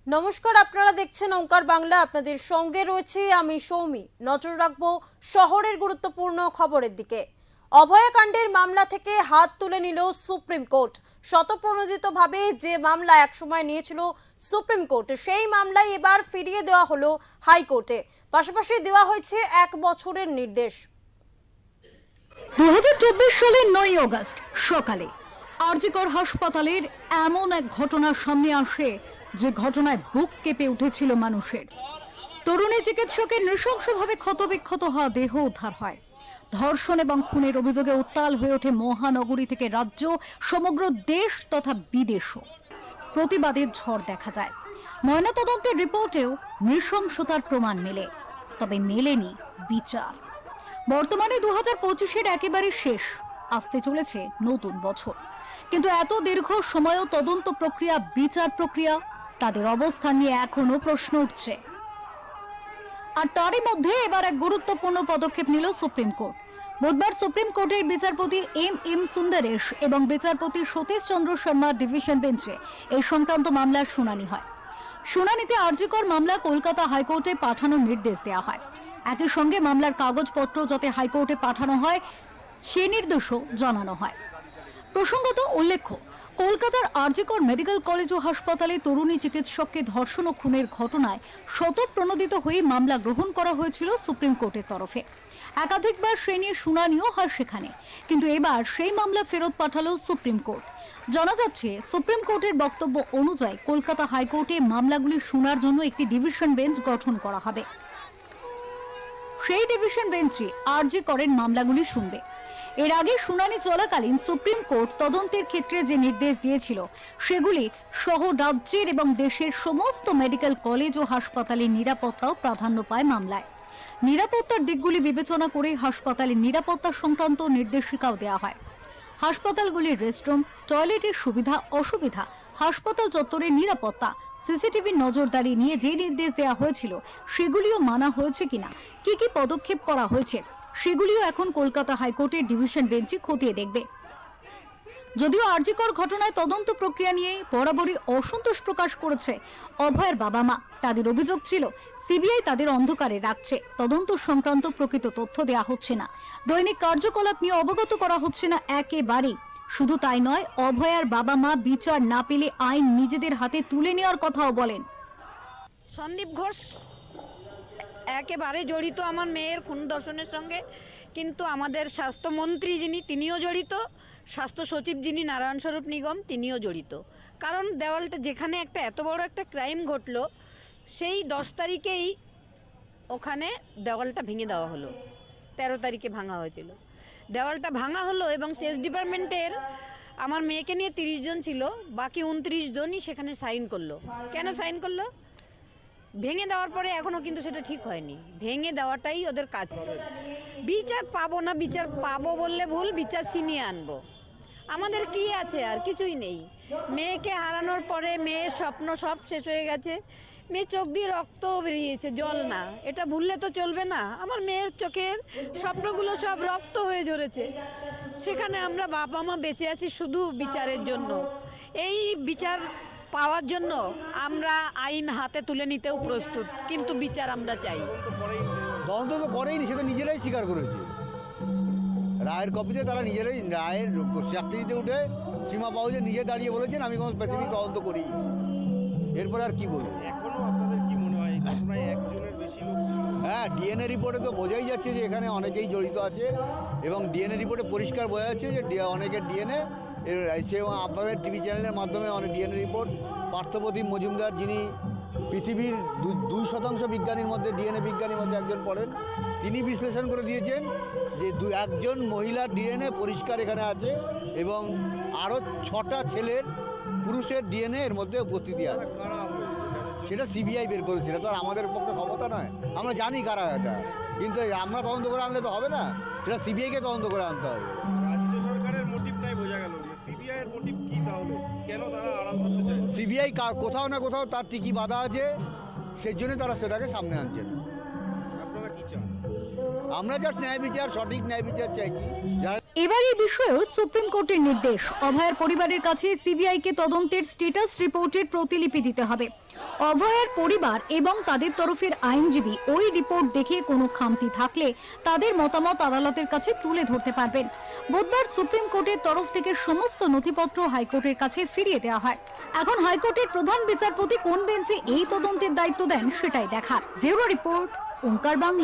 নমস্কার, আপনারা দেখছেন ওঙ্কার বাংলা। আপনাদের সঙ্গে রয়েছে আমি সৌমি। নজর রাখবো শহরের গুরুত্বপূর্ণ খবরের দিকে। অভয়াকাণ্ডের মামলা থেকে হাত তুলে নিল সুপ্রিম কোর্ট। শতপ্রণোদিতভাবে যে মামলা একসময় নিয়েছিল সুপ্রিম কোর্ট, সেই মামলাই এবার ফিরিয়ে দেওয়া হলো হাইকোর্টে। পাশাপাশি দেওয়া হয়েছে 1 বছরের নির্দেশ। 2024 সালের 9 আগস্ট সকালে আরজিকর হাসপাতালের এমন এক ঘটনা সামনে আসে যে ঘটনায় বুক কেঁপে উঠেছিল মানুষের। তরুণী চিকিৎসকের নৃশংসভাবে ক্ষতবিক্ষত হওয়া দেহ উদ্ধার হয়। ধর্ষণ এবং খুনের অভিযোগে উত্তাল হয়ে ওঠে মহানগরী থেকে রাজ্য, সমগ্র দেশ তথা বিদেশও। প্রতিবাদের ঝড় দেখা যায়। ময়নাতদন্তের রিপোর্টেও নৃশংসতার প্রমাণ মেলে, তবে মেলেনি বিচার। বর্তমানে 2025-এর একেবারে শেষ, আসতে চলেছে নতুন বছর, কিন্তু এত দীর্ঘ সময়ও তদন্ত প্রক্রিয়া, বিচার প্রক্রিয়া, তাদের অবস্থান নিয়ে এখনো প্রশ্ন উঠছে। আর তারই মধ্যে এবার এক গুরুত্বপূর্ণ পদক্ষেপ নিল সুপ্রিম কোর্ট। বুধবার সুপ্রিম কোর্টের বিচারপতি এম সুন্দরেশ এবং বিচারপতি সতীশ চন্দ্র শর্মার ডিভিশন বেঞ্চে এই সংক্রান্ত মামলার শুনানি হয়। শুনানিতে আরজিকর মামলা কলকাতা হাইকোর্টে পাঠানোর নির্দেশ দেওয়া হয়। একই সঙ্গে মামলার কাগজপত্র যাতে হাইকোর্টে পাঠানো হয় সে নির্দেশও জানানো হয়। প্রসঙ্গত উল্লেখ্য, কলকাতার আরজিকর মেডিকেল কলেজ ও হাসপাতালে তরুণী চিকিৎসককে ধর্ষণ ও খুনের ঘটনায় শতপ্রণোদিত হয়ে মামলা গ্রহণ করা হয়েছিল সুপ্রিম কোর্টের তরফে। একাধিকবার সে নিয়ে শুনানিও হয় সেখানে, কিন্তু এবার সেই মামলা ফেরত পাঠালো সুপ্রিম কোর্ট। জানা যাচ্ছে, সুপ্রিম কোর্টের বক্তব্য অনুযায়ী কলকাতা হাইকোর্টে মামলাগুলি শোনার জন্য একটি ডিভিশন বেঞ্চ গঠন করা হবে। সেই ডিভিশন বেঞ্চে আরজি করেন মামলাগুলি শুনবে। এর আগে শুনানি চলাকালীন সুপ্রিম কোর্ট তদন্তের ক্ষেত্রে যে নির্দেশ দিয়েছিল সেগুলি সহ রাজ্যের এবং দেশের সমস্ত মেডিকেল কলেজ ও হাসপাতালের নিরাপত্তাও প্রাধান্য পায় মামলায়। নিরাপত্তার দিকগুলি বিবেচনা করে হাসপাতালের নিরাপত্তা সংক্রান্ত নির্দেশিকাও দেওয়া হয়। হাসপাতালগুলির রেস্টরুম, টয়লেটের সুবিধা অসুবিধা, হাসপাতাল চত্বরের নিরাপত্তা, সিসিটিভির নজরদারি নিয়ে যে নির্দেশ দেওয়া হয়েছিল সেগুলিও মানা হয়েছে কিনা, কি কি পদক্ষেপ করা হয়েছে সেগুলিও এখন কলকাতা হাইকোর্টের ডিভিশন বেঞ্চে খতিয়ে দেখবে। যদিও আরজিকর ঘটনায় তদন্ত প্রক্রিয়া নিয়ে বরাবরই অসন্তোষ প্রকাশ করেছে অভয়ের বাবা মা। তাদের অভিযোগ ছিল সিবিআই তাদের অন্ধকারে রাখছে, তদন্ত সংক্রান্ত প্রকৃত তথ্য দেওয়া হচ্ছে না, দৈনিক কার্যকলাপ নিয়ে অবগত করা হচ্ছে না একেবারেই। শুধু তাই নয়, অভয়ার বাবা মা বিচার না পেলে আইন নিজেদের হাতে তুলে নেওয়ার কথাও বলেন। সন্দীপ ঘোষ একেবারে জড়িত আমার মেয়ের খুন ধর্ষণের সঙ্গে, কিন্তু আমাদের স্বাস্থ্যমন্ত্রী যিনি তিনিও জড়িত, স্বাস্থ্য সচিব যিনি নারায়ণ স্বরূপ নিগম তিনিও জড়িত। কারণ দেওয়ালটা যেখানে একটা এত বড় একটা ক্রাইম ঘটলো, সেই 10 তারিখেই ওখানে দেওয়ালটা ভেঙে দেওয়া হলো। 13 তারিখে ভাঙা হয়েছিল, দেওয়ালটা ভাঙা হলো এবং সেচ ডিপার্টমেন্টের আমার মেয়েকে নিয়ে 30 জন ছিল, বাকি 29 জনই সেখানে সাইন করলো। কেন সাইন করলো? ভেঙে দেওয়ার পরে এখনও কিন্তু সেটা ঠিক হয়নি। ভেঙে দেওয়াটাই ওদের কাজ। বিচার পাবো না, বিচার পাবো বললে ভুল, বিচার ছিনিয়ে আনবো। আমাদের কি আছে? আর কিছুই নেই। মেয়েকে হারানোর পরে মেয়ের স্বপ্ন সব শেষ হয়ে গেছে। মেয়ে চোখ দিয়ে রক্ত বেরিয়েছে, জল না। এটা ভুললে তো চলবে না। আমার মেয়ের চোখের স্বপ্নগুলো সব রক্ত হয়ে ঝরেছে। সেখানে আমরা বাবা মা বেঁচে আছি শুধু বিচারের জন্য। এই বিচার পাওয়ার জন্য আমরা আইন হাতে তুলে নিতেও প্রস্তুত, কিন্তু বিচার আমরা চাই। তদন্ত তো করেইনি, সেটা নিজেরাই স্বীকার করেছে। রায়ের কপিতে তারা নিজেরাই রায়ের চাকরি দিতে উঠে সীমা পাউজে নিজে দাঁড়িয়ে বলেছেন আমি কোনো স্পেসিফিক তদন্ত করি। এরপরে আর কি বলি? এখনো আপনাদের কি মনে হয় ঘটনায় একজনের বেশি লোক ছিল? হ্যাঁ, ডিএনএ রিপোর্টে তো বোঝাই যাচ্ছে যে এখানে অনেকেই জড়িত আছে, এবং ডিএনএ রিপোর্টে পরিষ্কার বোঝা যাচ্ছে যে অনেকের ডিএনএ এবং আপনাদের টিভি চ্যানেলের মাধ্যমে অনেক ডিএনএ রিপোর্ট। পার্থপ্রতিম মজুমদার, যিনি পৃথিবীর 2% বিজ্ঞানীর মধ্যে, ডিএনএ বিজ্ঞানীর মধ্যে একজন পড়েন, তিনি বিশ্লেষণ করে দিয়েছেন যে একজন মহিলার ডিএনএ পরিষ্কার এখানে আছে, এবং আরও 6টা ছেলের পুরুষের ডিএনএ এর মধ্যে উপস্থিতি আছে। সেটা সিবিআই বের করেছে, সেটা তো আর আমাদের পক্ষে ক্ষমতা নয়। আমরা জানি কারা এটা, কিন্তু আমরা তদন্ত করে আনলে তো হবে না, সেটা সিবিআইকে তদন্ত করে আনতে হবে। রাজ্য সরকারের মোটিভটাই বোঝা গেল, সিবিআই এর মোটিভ কি তাহলে? কেন তারা আড়াল করতে চায়? সিবিআই কোথাও না কোথাও তার টিকি বাধা আছে, সেই জন্য তারা সেটাকে সামনে আনছে না। আপনারা কি চান? আমরা জাস্ট ন্যায় বিচার, সঠিক ন্যায় বিচার চাইছি। যারা এবার এই বিষয়েও সুপ্রিম কোর্টের নির্দেশ, অভয়ার পরিবারের কাছে সিবিআইকে তদন্তের স্ট্যাটাস রিপোর্টের প্রতিলিপি দিতে হবে। অভয়ার পরিবার এবং তাদের তরফের আইনজীবী ওই রিপোর্ট দেখে কোনো খামতি থাকলে তাদের মতামত আদালতের কাছে তুলে ধরতে পারবেন। বুধবার সুপ্রিম কোর্টের তরফ থেকে সমস্ত নথিপত্র হাইকোর্টের কাছে ফিরিয়ে দেওয়া হয়। এখন হাইকোর্টের প্রধান বিচারপতি কোন বেঞ্চে এই তদন্তের দায়িত্ব দেন সেটাই দেখার। ব্যুরো রিপোর্ট, ওঙ্কার বাংলা।